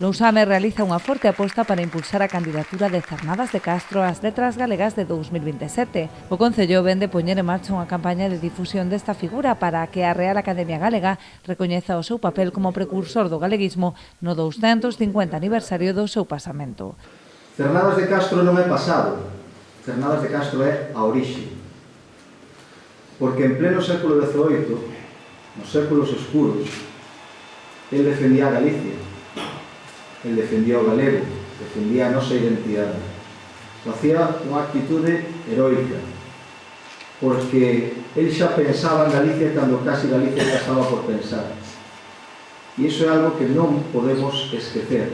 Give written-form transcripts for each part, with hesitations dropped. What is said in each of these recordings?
Lousame realiza unha forte aposta para impulsar a candidatura de Cernadas de Castro ás Letras Galegas de 2027. O Concello vén de poñer en marcha unha campaña de difusión desta figura para que a Real Academia Galega recoñeza o seu papel como precursor do galeguismo no 250 aniversario do seu pasamento. Cernadas de Castro non é pasado, Cernadas de Castro é a orixe. Porque en pleno século XVIII, nos séculos escuros, el defendía a Galicia. El defendía o galego, defendía a nosa identidade. Facía unha actitude heroica, porque el xa pensaba en Galicia cando casi Galicia xa estaba por pensar. E iso é algo que non podemos esquecer.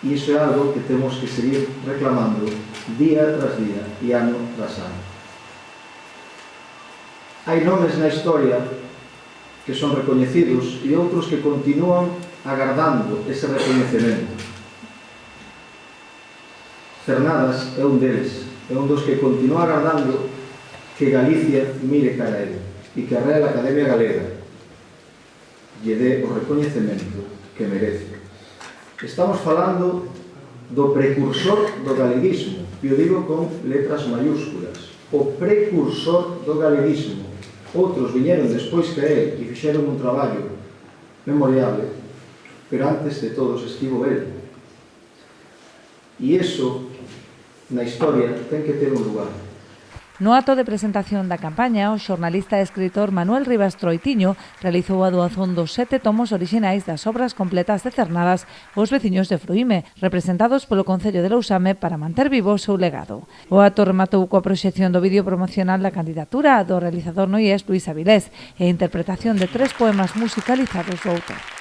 E iso é algo que temos que seguir reclamando día tras día e ano tras ano. Hai nomes na historia que son recoñecidos e outros que continúan agardando ese recoñecemento. Cernadas é un deles, é un dos que continúa agardando que Galicia mire cara a ele e que a Real Academia Galega lle dé o recoñecemento que merece. Estamos falando do precursor do galeguismo, e o digo con letras mayúsculas, o precursor do galeguismo. Outros viñeron despois que ele e fixeron un traballo memoriable, pero antes de todos estivo ele. E iso, na historia, ten que ter un lugar. No acto de presentación da campaña, o xornalista e escritor Manuel Rivas Troitiño realizou a doazón dos 7 tomos orixinais das obras completas de Cernadas aos veciños de Fruíme, representados polo Concello de Lousame para manter vivo o seu legado. O acto rematou coa proxección do vídeo promocional da candidatura do realizador noiés Luís Avilés e a interpretación de 3 poemas musicalizados do autor.